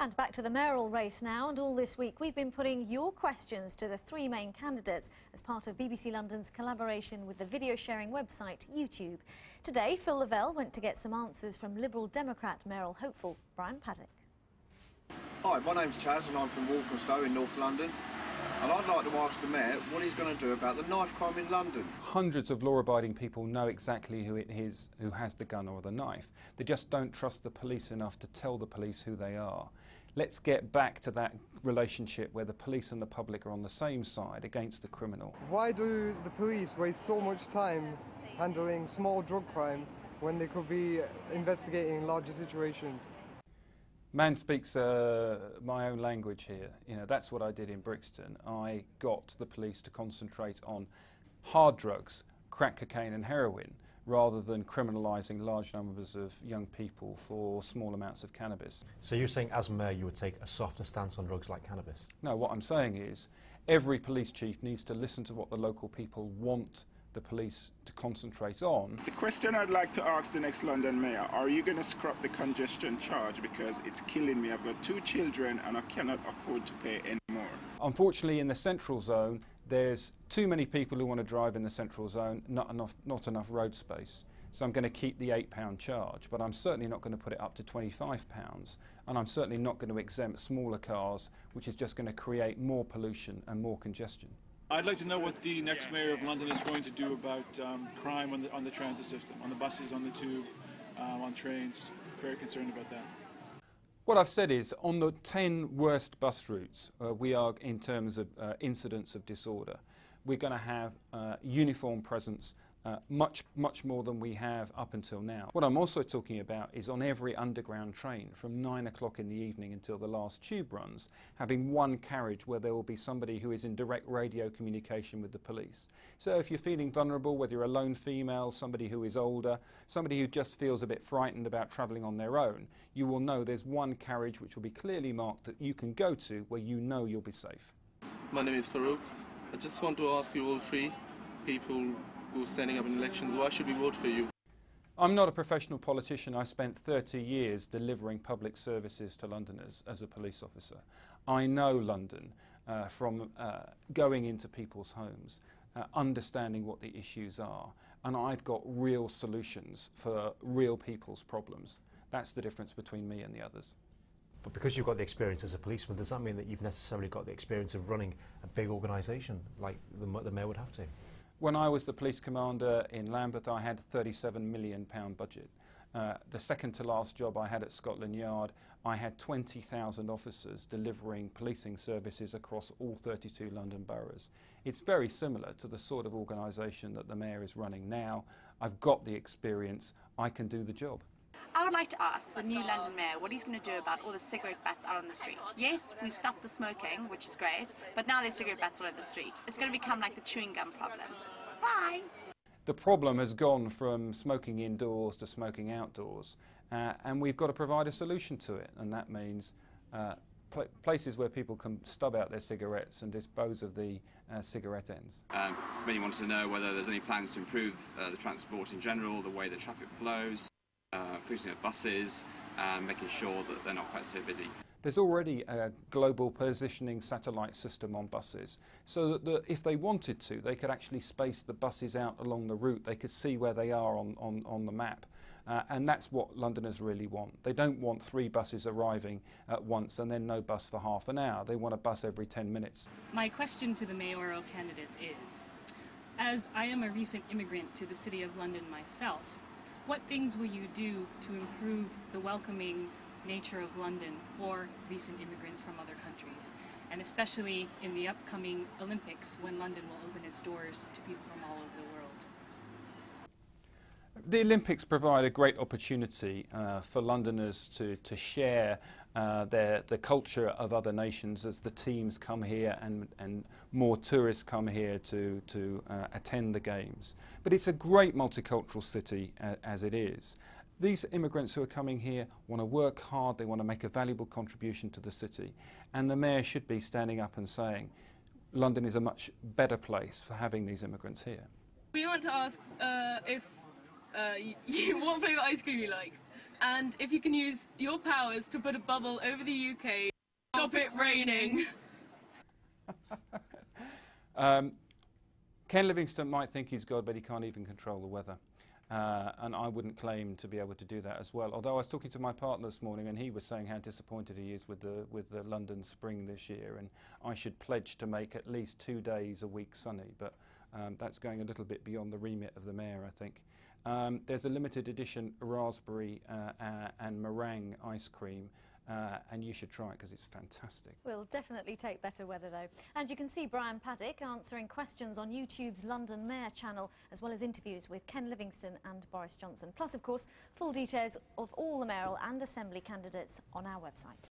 And back to the mayoral race now, and all this week we've been putting your questions to the three main candidates as part of BBC London's collaboration with the video sharing website YouTube. Today, Phil Lavelle went to get some answers from Liberal Democrat mayoral hopeful Brian Paddick. Hi, my name's Chaz and I'm from Walthamstow in North London. And I'd like to ask the Mayor what he's going to do about the knife crime in London. Hundreds of law-abiding people know exactly who it is who has the gun or the knife. They just don't trust the police enough to tell the police who they are. Let's get back to that relationship where the police and the public are on the same side against the criminal. Why do the police waste so much time handling small drug crime when they could be investigating larger situations? Man speaks my own language here. You know, that's what I did in Brixton. I got the police to concentrate on hard drugs, crack cocaine and heroin, rather than criminalising large numbers of young people for small amounts of cannabis. So you're saying as mayor you would take a softer stance on drugs like cannabis? No, what I'm saying is every police chief needs to listen to what the local people want the police to concentrate on. The question I'd like to ask the next London mayor, are you going to scrap the congestion charge, because it's killing me? I've got 2 children and I cannot afford to pay anymore. Unfortunately, in the central zone there's too many people who want to drive in the central zone, not enough road space. So I'm going to keep the £8 charge, but I'm certainly not going to put it up to £25, and I'm certainly not going to exempt smaller cars, which is just going to create more pollution and more congestion. I'd like to know what the next Mayor of London is going to do about crime on the transit system, on the buses, on the tube, on trains. Very concerned about that. What I've said is, on the 10 worst bus routes, we are, in terms of incidents of disorder, we're going to have uniform presence, much more than we have up until now. What I'm also talking about is on every underground train from 9 o'clock in the evening until the last tube runs, having one carriage where there will be somebody who is in direct radio communication with the police. So if you're feeling vulnerable, whether you're a lone female, somebody who is older, somebody who just feels a bit frightened about travelling on their own, you will know there's one carriage which will be clearly marked that you can go to where you know you'll be safe. My name is Farouk. I just want to ask you all three people who's standing up in elections, why should we vote for you? I'm not a professional politician. I spent 30 years delivering public services to Londoners as a police officer. I know London from going into people's homes, understanding what the issues are, and I've got real solutions for real people's problems. That's the difference between me and the others. But because you've got the experience as a policeman, does that mean that you've necessarily got the experience of running a big organisation like the mayor would have to? When I was the police commander in Lambeth, I had a £37 million budget. The second to last job I had at Scotland Yard, I had 20,000 officers delivering policing services across all 32 London boroughs. It's very similar to the sort of organisation that the mayor is running now. I've got the experience, I can do the job. I would like to ask the new London mayor what he's going to do about all the cigarette butts out on the street. Yes, we've stopped the smoking, which is great, but now there's cigarette butts all over the street. It's going to become like the chewing gum problem. Bye! The problem has gone from smoking indoors to smoking outdoors, and we've got to provide a solution to it, and that means places where people can stub out their cigarettes and dispose of the cigarette ends. Really wanted to know whether there's any plans to improve the transport in general, the way the traffic flows, focusing on buses, making sure that they're not quite so busy. There's already a global positioning satellite system on buses, so that if they wanted to, they could actually space the buses out along the route. They could see where they are on the map. And that's what Londoners really want. They don't want 3 buses arriving at once and then no bus for half an hour. They want a bus every 10 minutes. My question to the mayoral candidates is, as I am a recent immigrant to the City of London myself, what things will you do to improve the welcoming nature of London for recent immigrants from other countries, and especially in the upcoming Olympics when London will open its doors to people from all over the world? The Olympics provide a great opportunity for Londoners to share the culture of other nations as the teams come here and more tourists come here to attend the Games. But it's a great multicultural city as it is. These immigrants who are coming here want to work hard, they want to make a valuable contribution to the city, and the mayor should be standing up and saying London is a much better place for having these immigrants here. We want to ask what flavour ice cream you like. And if you can use your powers to put a bubble over the UK, stop it raining. Ken Livingstone might think he's God, but he can't even control the weather. And I wouldn't claim to be able to do that as well. Although I was talking to my partner this morning, and he was saying how disappointed he is with the London spring this year, and I should pledge to make at least 2 days a week sunny. But that's going a little bit beyond the remit of the mayor, I think. There's a limited edition raspberry and meringue ice cream. And you should try it because it's fantastic. We'll definitely take better weather though. And you can see Brian Paddick answering questions on YouTube's London Mayor channel, as well as interviews with Ken Livingstone and Boris Johnson. Plus, of course, full details of all the mayoral and assembly candidates on our website.